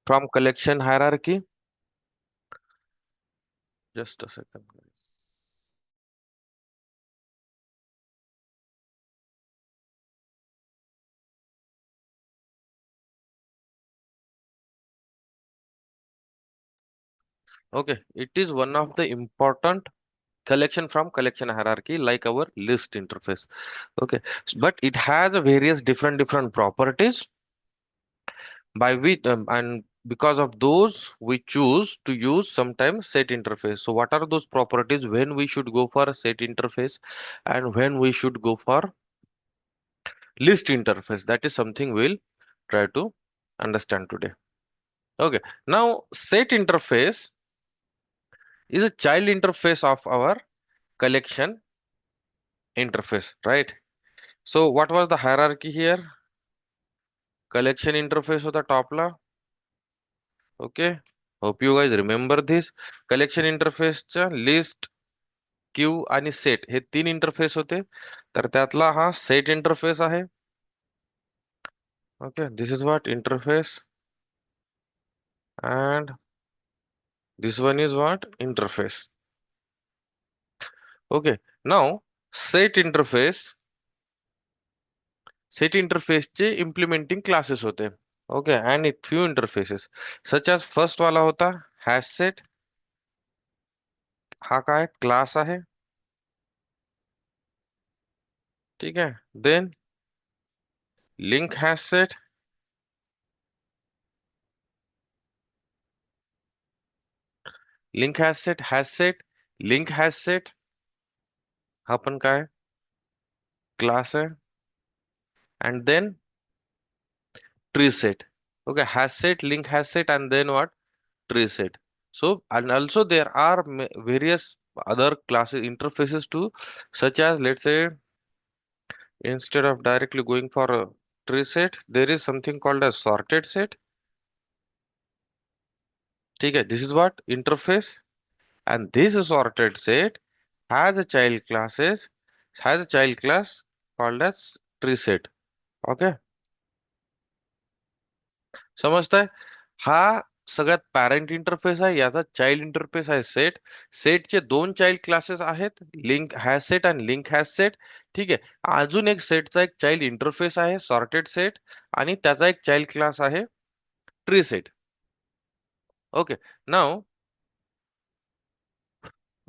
from collection hierarchy. Just a second. Okay, it is one of the important collection from collection hierarchy like our list interface. Okay, but it has a various different properties by which and because of those we choose to use sometimes set interface. So what are those properties when we should go for a set interface and when we should go for list interface? That is something we'll try to understand today. Okay, now set interface is a child interface of our collection interface, right? So what was the hierarchy here? Collection interface होता top La. Okay, hope you guys remember this. Collection interface च्या list, queue आणि set हे तीन interface होते. तर त्यातला हा set interface आहे. Okay, this is what interface, and this one is what interface. Okay, now set interface चे implementing classes होते. Okay, and it few interfaces such as first वाला होता hash set. हा काय क्लास आहे. ठीक है. Then link hash set. link hash set हा पण काय क्लास आहे. And then tree set. Okay, hash set, link hash set, and then what, tree set. So and also there are various other classes interfaces too, such as let's say instead of directly going for a tree set, there is something called a sorted set. ठीक है, this is what interface, and this sorted set has a child classes, has a child class called as tree set. Okay, समजताय. हा सगळ्यात parent interface आहे, याचा child interface आहे set. सेटचे दोन child classes आहेत, link hash set आणि link hash set. ठीक आहे, अजून एक सेटचा एक चाइल्ड इंटरफेस आहे सॉर्टेड सेट, आणि त्याचा एक चाइल्ड क्लास आहे tree set. Okay, now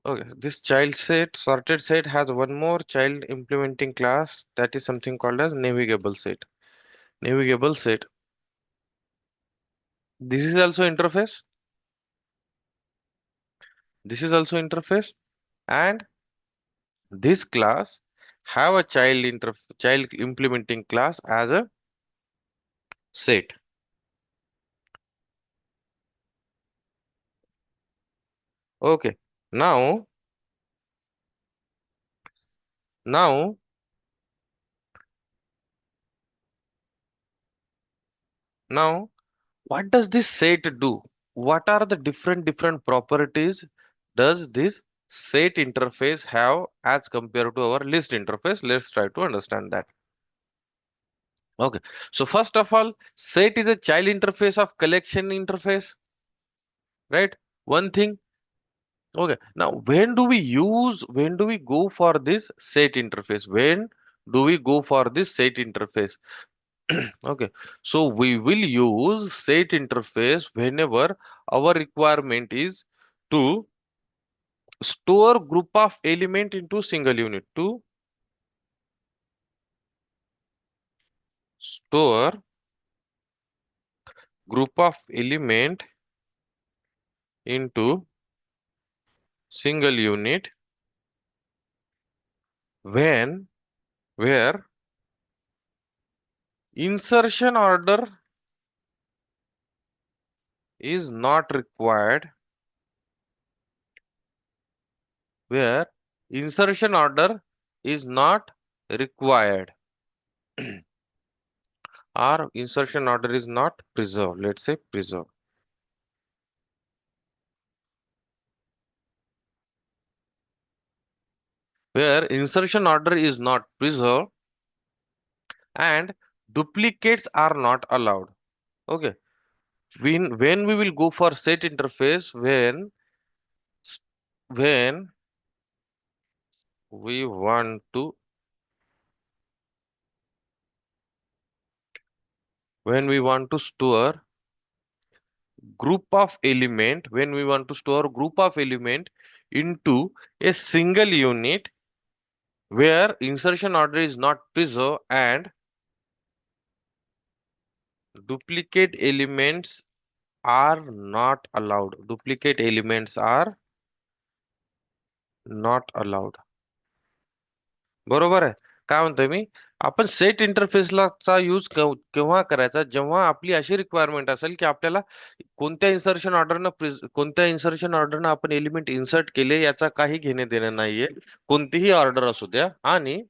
okay, this child set sorted set has one more child implementing class, that is something called as navigable set. Navigable set, this is also interface, this is also interface, and this class have a child implementing class as a set. Okay, now now now what does this set do? What are the different properties does this set interface have as compared to our list interface? Let's try to understand that. Okay, so first of all, set is a child interface of collection interface, right? One thing. Okay, now when do we go for this set interface? When do we go for this set interface? Okay, so we will use set interface whenever our requirement is to store group of element into single unit, to store group of element into single unit when where insertion order is not required, where insertion order is not required or insertion order is not preserved. Let's say preserved. Where insertion order is not preserved and duplicates are not allowed. Okay, when we will go for set interface, when we want to store group of element, when we want to store group of element into a single unit where insertion order is not preserved and duplicate elements are not allowed. Duplicate elements are not allowed. बरोबर आहे. काय म्हणतोय मी, आपण set इंटरफेसला चा use केव्हा करायचा, जेव्हा आपली अशी रिक्वायरमेंट असेल की आपल्याला कोणत्या इन्सर्शन ऑर्डरनं आपण एलिमेंट इन्सर्ट केले याचा काही घेणे देणं नाहीये, कोणतीही ऑर्डर असू द्या, आणि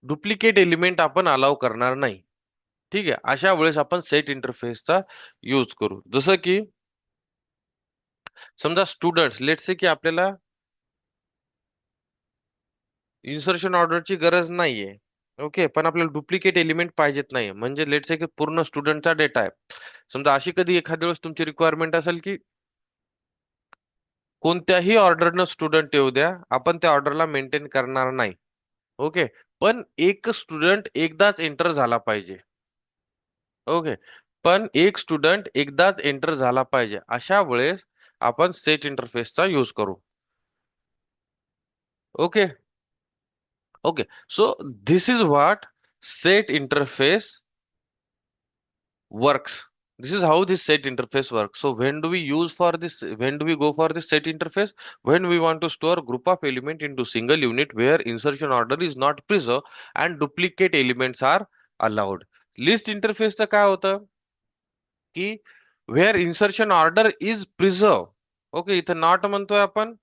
डुप्लिकेट एलिमेंट आपण अलाव करणार नाही. ठीक आहे, अशा वेळेस आपण सेट इंटरफेसचा यूज करू. जसं की समजा स्टुडंट्स, लेट्स से की आपल्याला इन्सर्शन ऑर्डरची गरज नाहीये. ओके, पण आपल्याला डुप्लिकेट एलिमेंट पाहिजेत नाही, म्हणजे लेट्स से की पूर्ण स्टुडंटचा डेटा आहे. समजा अशी कधी एखाद्या वेळेस तुमची रिक्वायरमेंट असेल की कोणत्याही ऑर्डरनं स्टुडंट येऊ द्या, आपण त्या ऑर्डरला मेंटेन करणार नाही. ओके, पण एक स्टुडंट एकदाच एंटर झाला पाहिजे. ओके, पण एक स्टुडंट एकदाच एंटर झाला पाहिजे, अशा वेळेस आपण सेट इंटरफेसचा यूज करू. Okay. Okay, so this is what set interface works. This is how this set interface works. So when do we use for this? When do we go for this set interface? When we want to store group of element into single unit where insertion order is not preserved and duplicate elements are allowed. List interface चं काय होतं की where insertion order is preserved. Okay, इथं not म्हणतोय आपण,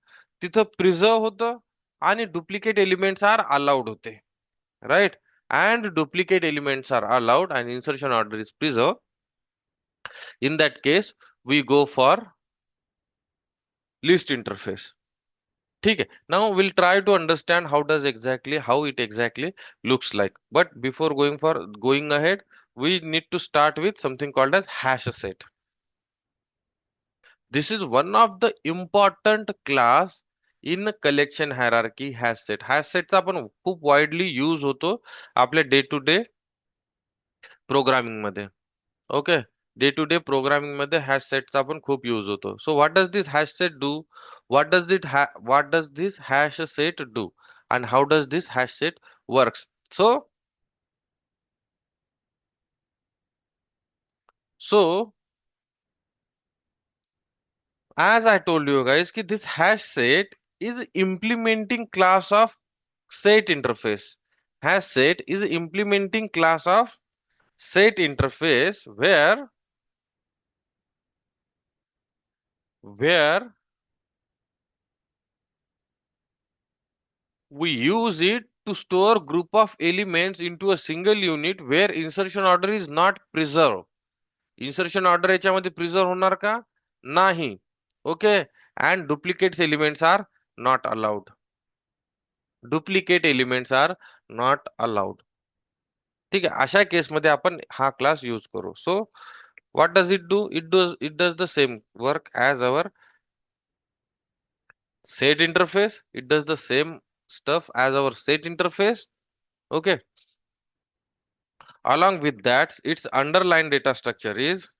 तिथं preserve होतं आणि डुप्लिकेट एलिमेंट्स आर अलाउड होते. Right? And duplicate elements are allowed and insertion order is preserved. In that case, we go for list interface. Okay. Now we'll try to understand how it exactly looks like. But before going ahead, we need to start with something called as hash set. This is one of the important class in collection hierarchy. Hash set. Hash set आपण खूप widely use होतो आपल्या day to day programming मध्ये. Okay, day to day programming मध्ये hash सेटचा पण खूप use होतो. So what does this hash set do, what does this hash set do, and how does this hash set works. So so as I told you guys ki this hash set is implementing class of set interface. Hash set is implementing class of set interface where we use it to store group of elements into a single unit where insertion order is not preserved. Insertion order याच्यामध्ये preserve होणार का? नाही. Okay, and duplicates elements are not allowed. Duplicate elements are not allowed. ठीक आहे, अशा case मध्ये आपण हा क्लास यूज करू. सो what does it do? It does the same work as our set interface. It does the same stuff as our set interface. Okay. Along with that, its underlying data structure is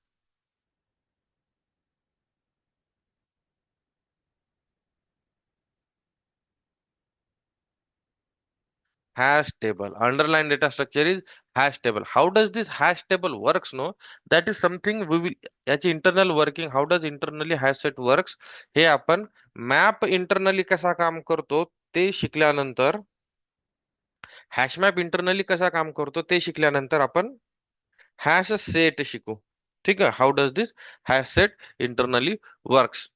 hash table. Underlying data structure is hash table. How does this hash table works? No, that is something we will, याची internal working. How does internally hash set works? हे आपण map internally कसा काम करतो ते शिकल्यानंतर, hash map internally कसा काम करतो ते शिकल्यानंतर आपण हॅश सेट शिकू. ठीक आहे, हाऊ does this hash set internally works.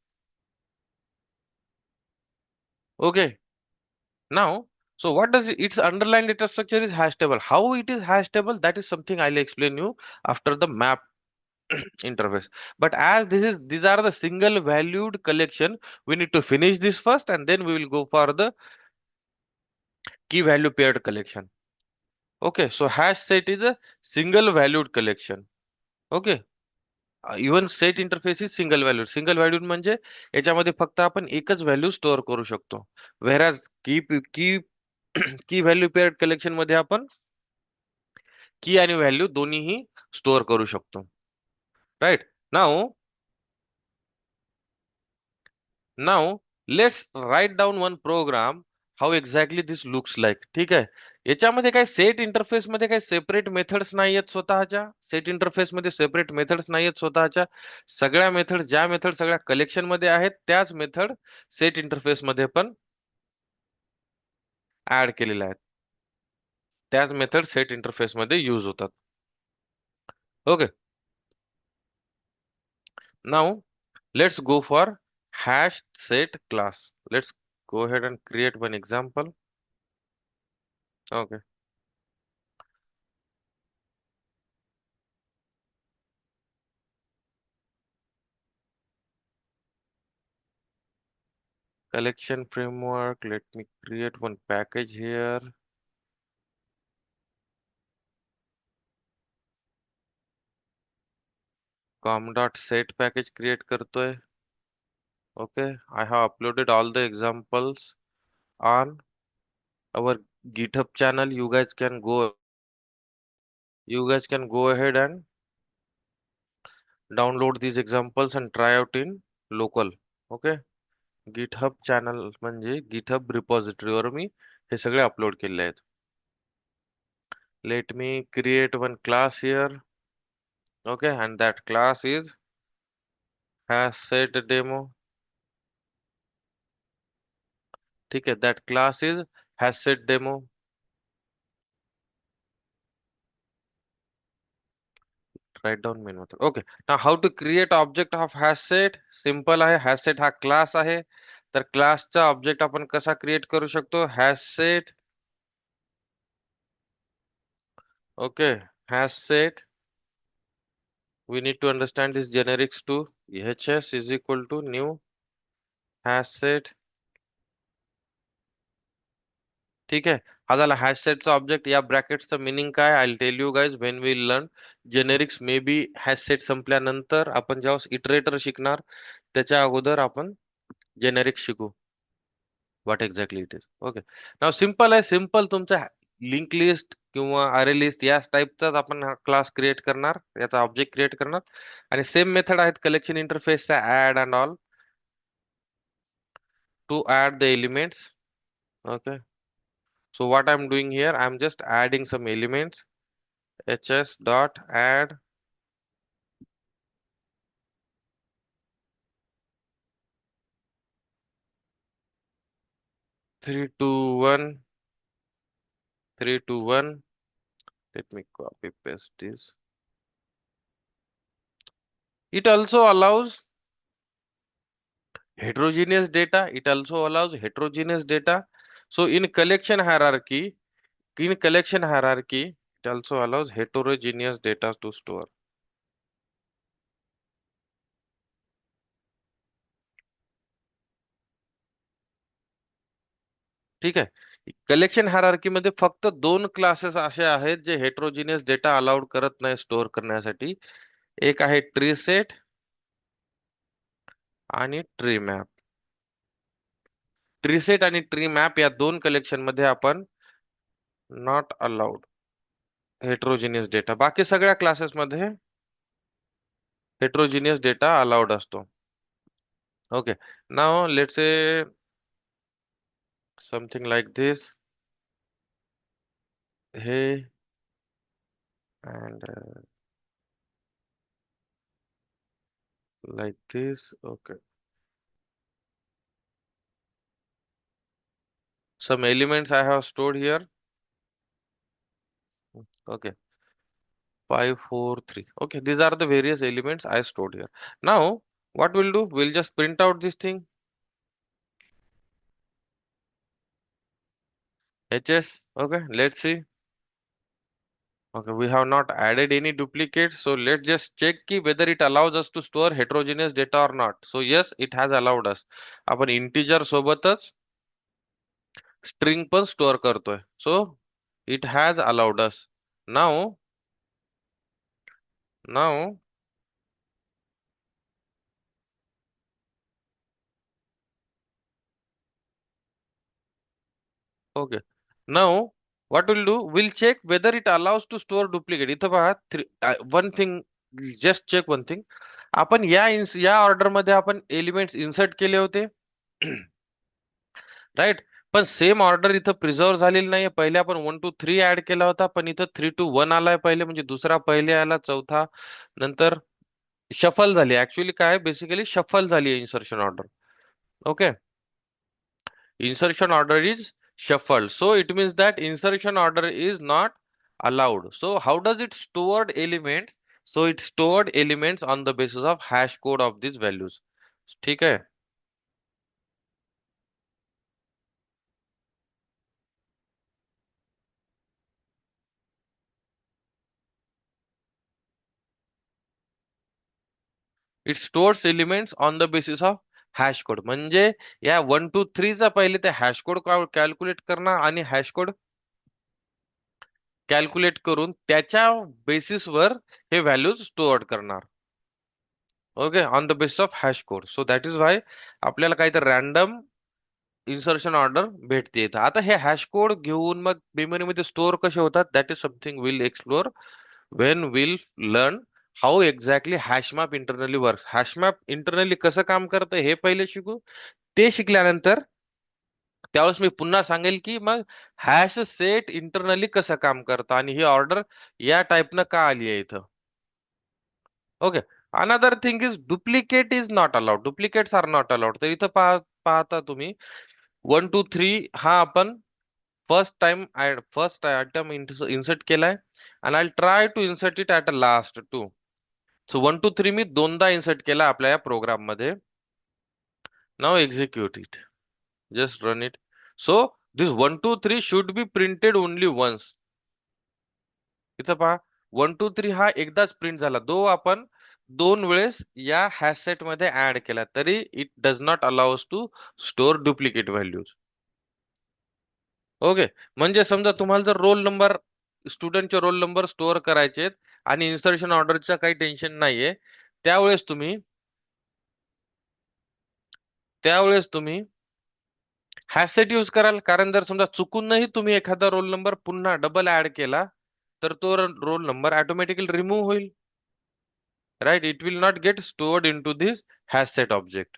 Okay, now, so what does its underlying data structure is hash table. How it is hash table, that is something I'll explain you after the map interface. But as these are the single valued collection, we need to finish this first and then we will go for the key value paired collection. Okay, so hash set is a single valued collection. Okay, even set interface is single value म्हणजे याच्यामध्ये फक्त आपण एकच value store करू शकतो. व्हेरॅज की की की व्हॅल्यू पेअर्ड कलेक्शन मध्ये आपण की आणि व्हॅल्यू दोन्हीही स्टोअर करू शकतो. Right. Now now let's write down one program how exactly this looks like. ठीक आहे. याच्यामध्ये काय सेट इंटरफेस मध्ये काही सेपरेट मेथड्स नाही आहेत स्वतःच्या. सेट इंटरफेस मध्ये सेपरेट मेथड्स नाही आहेत स्वतःच्या. सगळ्या मेथड ज्या मेथड सगळ्या कलेक्शन मध्ये आहेत त्याच मेथड सेट इंटरफेस मध्ये पण ऍड केलेल्या आहेत. त्याच मेथड सेट इंटरफेस मध्ये यूज होतात. Okay. Now let's go for hash set class. Let's go ahead and create one example. Okay. Collection framework. Let me create one package here. com.set package create करतोय. Okay. I have uploaded all the examples on our GitHub channel. You guys can go ahead and download these examples and try out in local. Okay. GitHub channel म्हणजे GitHub repository वर मी हे सगळे upload केले आहेत. Let me create one class here. Okay, and that class is has set demo. ठीक है, that class is has set demo. Write down main method. Okay, now how to create object of has set? Simple आहे. has set हा class आहे. तर class चा object आपण कसा create करू शकतो? has set. Okay, has set. We need to understand this generics too. EHS is equal to new has set. ठीक आहे. हा झाला हॅश सेटचा ऑब्जेक्ट. या ब्रॅकेटचं मिनिंग काय I tell you guys when we learn generics. Maybe hash set संपल्यानंतर आपण जेव्हा इटरेटर शिकणार त्याच्या अगोदर आपण जेनेरिक्स शिकू. What exactly it is. Okay. Now simple आहे. सिम्पल तुमचा लिंक लिस्ट किंवा अरे लिस्ट या टाईपचाच आपण क्लास क्रिएट करणार, याचा ऑब्जेक्ट क्रिएट करणार. आणि सेम मेथड आहेत कलेक्शन इंटरफेसचा add and all to add the elements. Okay. So what I'm doing here, I'm just adding some elements. hs dot add 321 321. Let me copy paste this. It also allows heterogeneous data. It also allows heterogeneous data. So in collection hierarchy, it also allows heterogeneous data to store. ठीक आहे. Collection hierarchy मध्ये फक्त दोन classes असे आहेत जे heterogeneous data allowed करत नाही store करण्यासाठी. एक आहे ट्री सेट आणि ट्री मॅप. ट्री सेट आणि ट्री मॅप या दोन कलेक्शन मध्ये आपण नॉट अलाउड हेटेरोजेनियस डेटा. बाकी सगळ्या क्लासेस मध्ये हेटेरोजेनियस डेटा अलाउड असतो. Okay. Now let's say something like this. हे and like this. Okay. Some elements I have stored here. Okay. 543. Okay, these are the various elements I stored here. Now, what we'll do, we'll just print out this thing. HS. Okay, let's see. Okay, we have not added any duplicates, so let's just check whether it allows us to store heterogeneous data or not. So yes, it has allowed us. आपण integer सोबतच string पण store करतोय. So it has allowed us. Now okay. Now what we'll do, we'll check whether it allows to store duplicate. इथं पहा one thing, just check one thing. आपण या order मध्ये आपण एलिमेंट्स इन्सर्ट केले होते. राईट. पण सेम ऑर्डर इथं प्रिझर्व झालेली नाहीये. पहिले आपण 1 2 3 ऍड केला होता, पण इथं 3 2 1 आलाय पहिले, म्हणजे दुसरा पहिले आला, चौथा नंतर शफल झाली. ऍक्च्युली काय, बेसिकली शफल झाली insertion order. Okay. Insertion order is shuffled. So it means that insertion order is not allowed. So how does it stored elements? So it stored elements on the basis of hash code of these values. ठीक है. It stores elements on the basis of hash code. म्हणजे या 1 2 3 चा पहिले ते hash code calculate करणार आणि hash code calculate करून त्याच्या बेसिसवर हे व्हॅल्यूज स्टोअर करणार. Okay, on the basis of hash code. So that is why आपल्याला काहीतरी रॅन्डम इन्सर्शन ऑर्डर भेटते इथं. आता हे हॅश कोड घेऊन मग मेमरीमध्ये स्टोअर कसे होतात, that is something will explore when will learn how exactly hash map internally works. Hash map internally कसं काम करतं हे पहिले शिकू. ते शिकल्यानंतर त्यावेळेस मी पुन्हा सांगेल की मग हॅश सेट इंटरनली कसं काम करतं आणि ही ऑर्डर या टाईपनं का आली आहे इथं. Okay. Another thing is duplicate is not allowed. Duplicates are not allowed. तर इथं पाहता तुम्ही 1 2 3 हा आपण फर्स्ट आयटम इन्सर्ट केलाय आणि I try to insert it at last too. So 1 2 3 मी दोनदा इन्सर्ट केला आपल्या या प्रोग्राम मध्ये. Now execute it, just run it. So this 1 2 3 should be printed only once. इथं पहा 1 2 3 हा एकदाच प्रिंट झाला, दो आपण दोन वेळेस या हॅश सेट मध्ये ऍड केला, तरी it does not allow us to store duplicate values. Okay. म्हणजे समजा तुम्हाला जर रोल नंबर, स्टुडंटचे रोल नंबर स्टोअर करायचे आणि इन्सर्शन ऑर्डरचं काही टेन्शन नाहीये, त्यावेळेस तुम्ही त्यावेळेस तुम्ही हॅश सेट यूज कराल. कारण जर समजा चुकूनही तुम्ही एखादा रोल नंबर पुन्हा डबल ऍड केला तर तो रोल नंबर ऑटोमॅटिकली रिमूव्ह होईल. Right. It will not get stored into this hash set object.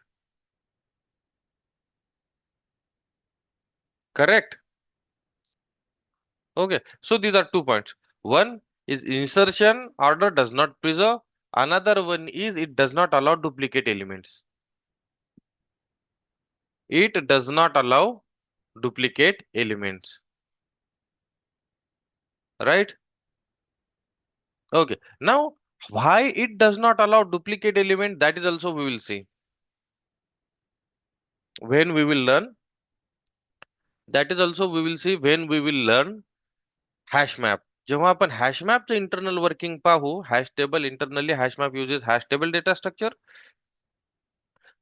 Correct. Okay, so these are 2 points. One is insertion order does not preserve. Another one is it does not allow duplicate elements. It does not allow duplicate elements. Right? Okay. Now, why it does not allow duplicate element, that is also we will see. When we will learn, that is also we will see when we will learn hash map. जेव्हा आपण hash मॅपचं internal working पाहू, hash table internally hash map uses hash table data structure.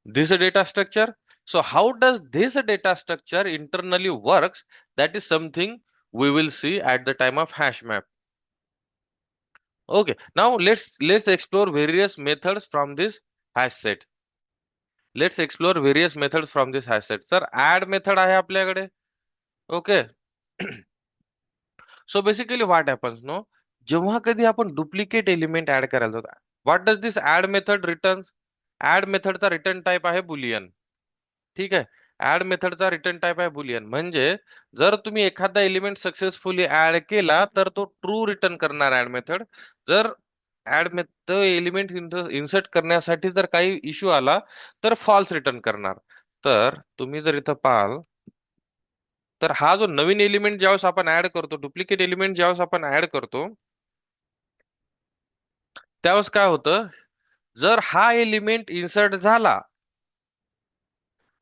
This data structure. So how does this data structure internally works? That is something we will see at the time of hash map. Okay. Now let's explore various methods from this hash set. Let's explore various methods from this hash set. Sir, add method आहे आपल्याकडे. Okay. So basically what happens, no? जेव्हा कधी आपण duplicate element add करायला जातो, what does this add method returns? Add मेथडचा return type आहे boolean. ठीक आहे. ऍड मेथडचा रिटर्न टाइप आहे बुलियन. म्हणजे जर तुम्ही एखादा एलिमेंट सक्सेसफुली ऍड केला तर तो ट्रू रिटर्न करणार ऍड मेथड. जर तो एलिमेंट इन्सर्ट करण्यासाठी जर काही इश्यू आला तर फॉल्स रिटर्न करणार. तर तुम्ही जर इथं पाहाल तर हा जो नवीन एलिमेंट ज्यावेळेस आपण ऍड करतो, डुप्लिकेट एलिमेंट ज्यावेळेस आपण ऍड करतो, त्यावेळेस काय होतं, जर हा एलिमेंट इन्सर्ट झाला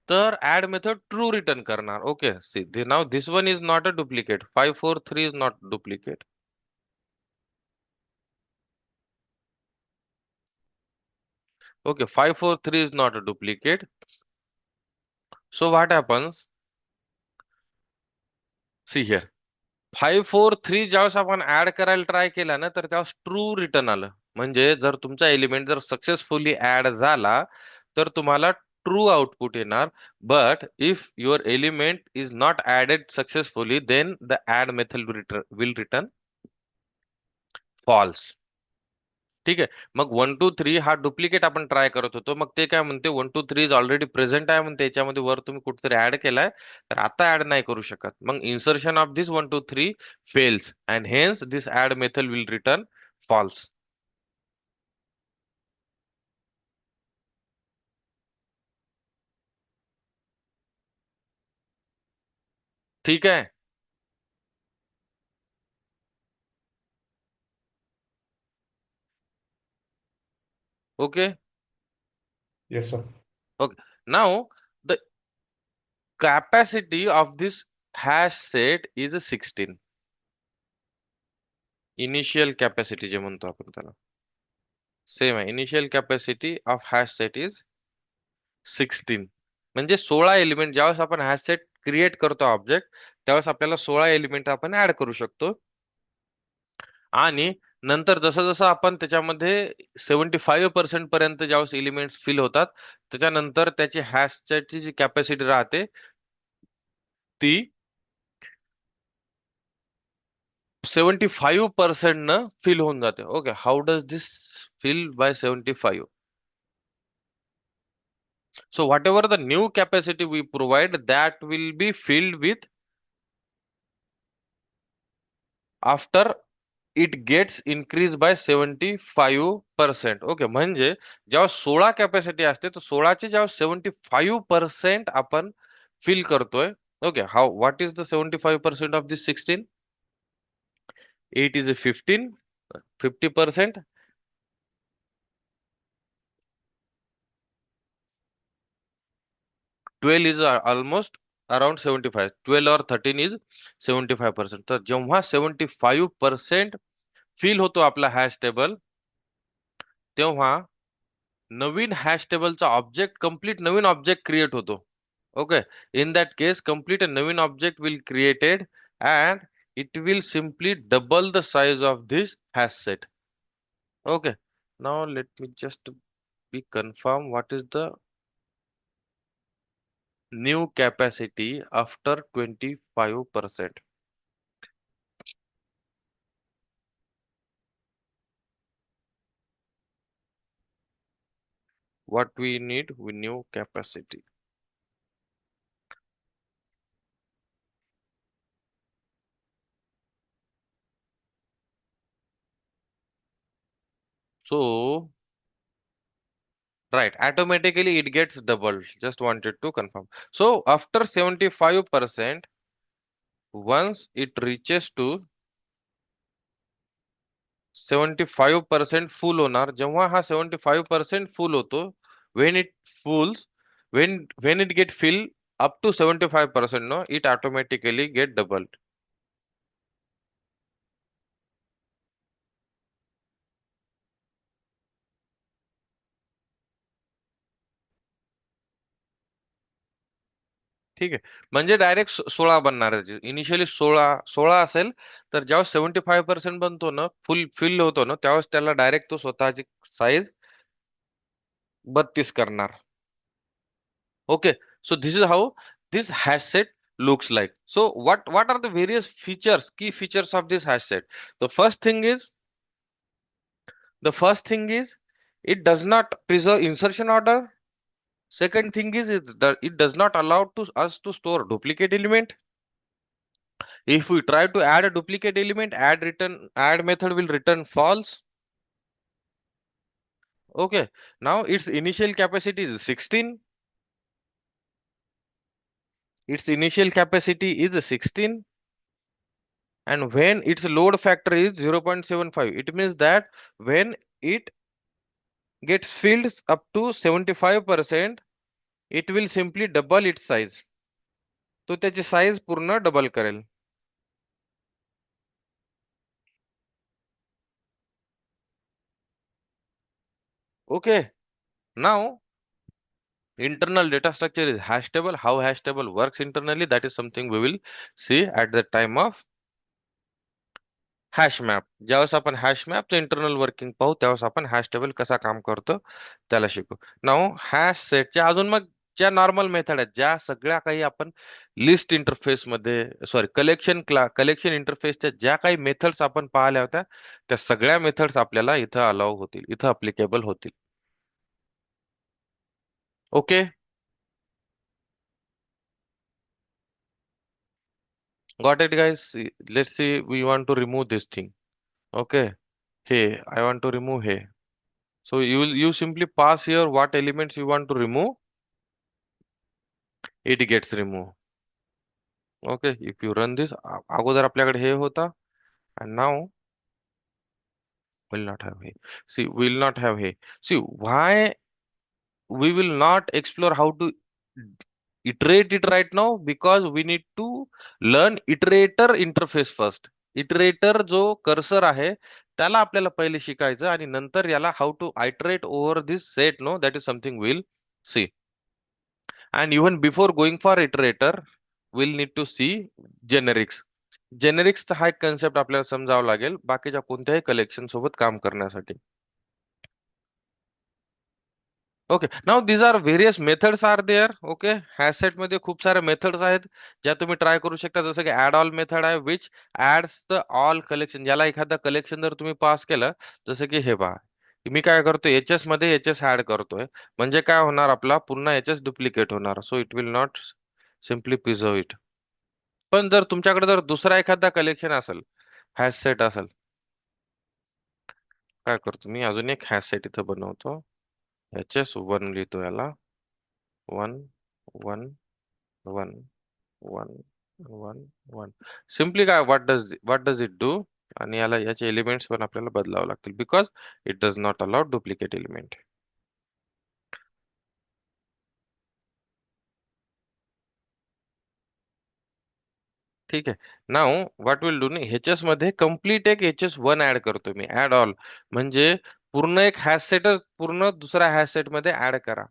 तर ऍड मेथड ट्रू रिटर्न करणार. Okay. See now this one is not a duplicate. 5 4 3 is not duplicate. Okay, 5 4 3 is not a duplicate. So what happens? See here. 5 4 3 ज्यावेळेस आपण ऍड करायला ट्राय केला ना, तर त्यावेळेस ट्रू रिटर्न आलं. म्हणजे जर तुमचा एलिमेंट जर सक्सेसफुली ऍड झाला तर तुम्हाला ट्रू आउटपुट येणार. But if your element is not added successfully then the add method will return false. ठीक आहे. मग 1 2 3 हा डुप्लिकेट आपण ट्राय करत होतो. मग ते काय म्हणते 1 2 3 इज ऑलरेडी प्रेझेंट आहे म्हणते याच्यामध्ये, वर तुम्ही कुठेतरी ऍड केलाय, तर आता ऍड नाही करू शकत. मग insertion of this 1 2 3 fails and hence this add method will return false. ठीक आहे. Okay. Yes, sir. Okay. Now the capacity of this hash set is 16. Initial capacity जे म्हणतो आपण त्याला सेम आहे. Initial capacity of hash set is 16. म्हणजे 16 element ज्यावेळेस आपण हॅश सेट क्रिएट करतो ऑब्जेक्ट, त्यावेळेस आपल्याला 16 एलिमेंट आपण ऍड करू शकतो. आणि नंतर जसं जसं आपण त्याच्यामध्ये 75% पर्यंत ज्यावेळेस एलिमेंट्स फिल होतात, त्याच्यानंतर त्याची हॅश सेटची जी कॅपॅसिटी राहते ती 75% न फिल होऊन जाते. Okay, how does this fill by 75? So whatever the new capacity we provide, that will be filled with after it gets increased by 75%. Okay, म्हणजे जेव्हा 16 कॅपॅसिटी असते तर 16चे जेव्हा 75% आपण फिल करतोय. Okay, how what is the 75% of this 16? 8 is a 15, 50%. 12 is almost around 75. 12 or 13 is 75%. तर जेव्हा 75% fill होतो आपला हॅश टेबल, तेव्हा नवीन हॅश टेबलचा ऑब्जेक्ट कम्प्लीट नवीन ऑब्जेक्ट क्रिएट होतो. Okay, in that case complete a Naveen object will created and it will simply double the size of this hash set. Okay, now let me just be confirm what is the new capacity after 25%. What we need? We new capacity. So, right, automatically it gets doubled. Just wanted to confirm. So, after 75%, once it reaches to 75% full होणार, जेव्हा हा 75% full होतो, when it fulls, when it get fill up to 75%, no, it automatically get doubled. ठीक आहे. म्हणजे direct 16 बनणार आहे. Initially 16 असेल, तर जेव्हा 75% बनतो ना, फुल फिल होतो ना, त्यावेळेस त्याला डायरेक्ट तो स्वतःची साईज 32 करणार. Okay, so this is how this hash set looks like. So what are the various features, key features of this hash set? The first thing is the first thing is it does not preserve insertion order. Second thing is it does not allow to us to store duplicate element. If we try to add a duplicate element, add method will return false. Okay. Now its initial capacity is 16. Its initial capacity is 16. And when its load factor is 0.75, it means that when it gets filled up to 75%, it will simply double its size. तो त्याची size पूर्ण double करेल. Okay. Now internal data structure is hash table. How hash table works internally, that is something we will see at the time of hash map. ज्यावेळेस आपण hash मॅपचं internal working पाहू, त्यावेळेस आपण hash table कसा काम करतो त्याला शिकू. नाव हॅश सेटचे अजून मग ज्या नॉर्मल मेथड आहेत, ज्या सगळ्या काही आपण लिस्ट इंटरफेस मध्ये, सॉरी, कलेक्शन इंटरफेसच्या ज्या काही मेथड्स आपण पाहिल्या होत्या, त्या सगळ्या मेथड्स आपल्याला इथं अलाउ होतील, इथं अप्लिकेबल होतील. Okay, got it guys? Let's see, we want to remove this thing. Okay, hey, I want to remove hey. So you simply pass here what elements you want to remove, it gets removed. Okay, if you run this, अगोदर आपल्याकडे हे होता, and now will not have he. See, will not have he. See, why we will not explore how to iterate it right now? Because we need to learn iterator interface first. Iterator जो cursor आहे त्याला आपल्याला पहिले शिकायचं, आणि नंतर याला how to iterate over this set, no, that is something will see. And even before going for iterator, will need to see generics. जेनेरिक्सचा हा एक कन्सेप्ट आपल्याला समजावा लागेल बाकीच्या कोणत्याही कलेक्शन सोबत काम करण्यासाठी. Okay, now these are various methods are there. Okay, hash set मध्ये खूप सारे मेथड्स आहेत ज्या तुम्ही ट्राय करू शकता. जसं की ऍड ऑल मेथड आहे, विच ऍड्स द ऑल कलेक्शन. याला एखादा कलेक्शन जर तुम्ही पास केलं, जसं की हे पहा, मी काय करतो, एचएस मध्ये एचएस ऍड करतोय, म्हणजे काय होणार, आपला पुन्हा एचएस डुप्लिकेट होणार. So it will not simply preserve it. पण जर तुमच्याकडे जर दुसरा एखादा कलेक्शन असेल, हॅश सेट असेल, काय करतो मी, अजून एक हॅश सेट इथं बनवतो. एचएस वन लिहितो याला, one one one one one one. Simply काय, व्हॉट डज इट डू, आणि याला याचे एलिमेंट्स पण आपल्याला बदलावे लागतील, because it does not allow duplicate element. ठीक आहे. नाव व्हॉट विल डू, नाही, एचएस मध्ये कम्प्लीट एक एचएस वन ऍड करतो मी, ऍड ऑल, म्हणजे पूर्ण एक हॅश सेटच पूर्ण दुसऱ्या हॅश सेट मध्ये ऍड करा.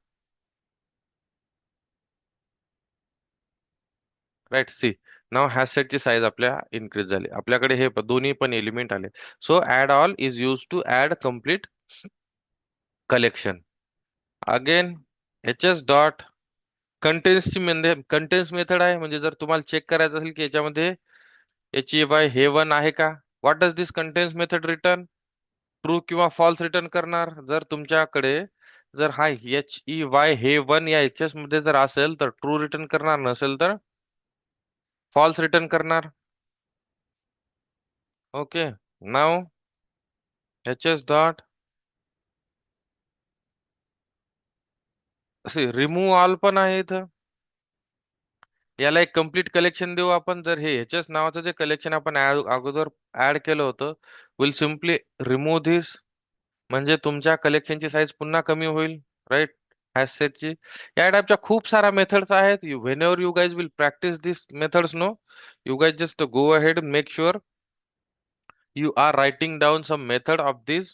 राईट, सी, नाव हॅश सेटची साईज आपल्या इन्क्रीज झाली, आपल्याकडे हे दोन्ही पण एलिमेंट आले. So add all is use to add complete collection. Again HS dot कंटेन्सची म्हणजे कंटेन्स मेथड आहे, म्हणजे जर तुम्हाला चेक करायचं असेल की याच्यामध्ये एच ई वाय हे वन आहे का, what does this contains method return, true किंवा फॉल्स रिटर्न करणार. जर तुमच्याकडे जर हा एच ई वाय हे वन या एचएस मध्ये जर असेल तर ट्रू रिटर्न करणार, नसेल तर फॉल्स रिटर्न करणार. ओके, नाव एचएस डॉट रिमूव्ह ऑल पण आहे इथं, याला एक कम्प्लीट कलेक्शन देऊ आपण. जर हे एचएस नावाचं जे कलेक्शन आपण अगोदर ऍड केलं होतं, विल सिम्पली रिमूव्ह धिस, म्हणजे तुमच्या कलेक्शनची साईज पुन्हा कमी होईल. राईट, हॅश सेटची या टाइपच्या खूप साऱ्या मेथड्स आहेत. Whenever you guys will practise this methods, no, you guys just go ahead, make sure you are writing down some method of this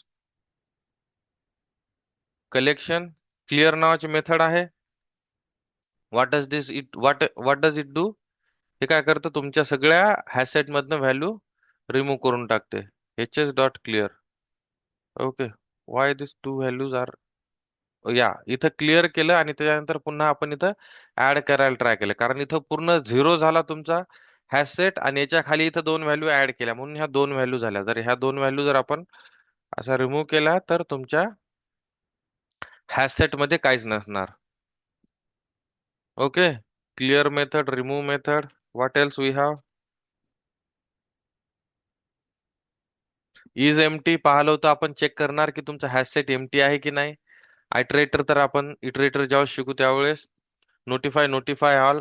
collection. Clear नावाची मेथड आहे. What does this it what does it do, हे काय करतं, तुमच्या सगळ्या हॅशसेट मधनं value remove करून टाकते. H S dot clear. Okay, why this two values are, या इथं क्लिअर केलं, आणि त्याच्यानंतर पुन्हा आपण इथं ऍड करायला ट्राय केलं, कारण इथं पूर्ण झिरो झाला तुमचा हॅश सेट, आणि याच्या खाली इथं दोन व्हॅल्यू ऍड केल्या, म्हणून ह्या दोन व्हॅल्यू झाल्या. जर ह्या दोन व्हॅल्यू जर आपण असा रिमूव्ह केला, तर तुमच्या हॅश सेट मध्ये काहीच नसणार. Okay, clear method, remove method, what else we have, is empty पाहिलं होतं आपण, चेक करणार की तुमचा हॅश सेट एम्प्टी आहे की नाही. आयटरेटर तर आपण इटरेटर जेव्हा शिकू त्यावेळेस नोटिफाय नोटिफाय ऑल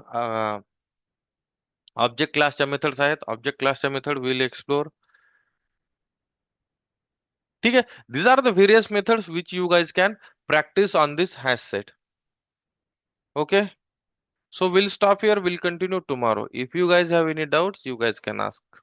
ऑब्जेक्ट क्लासच्या मेथड्स आहेत, ऑब्जेक्ट क्लासच्या मेथड विल एक्सप्लोर. ठीक आहे, these are the various methods which you guys can practise on this hash set. Okay, so we'll stop here, we'll continue tomorrow. If you guys have any doubts, you guys can ask.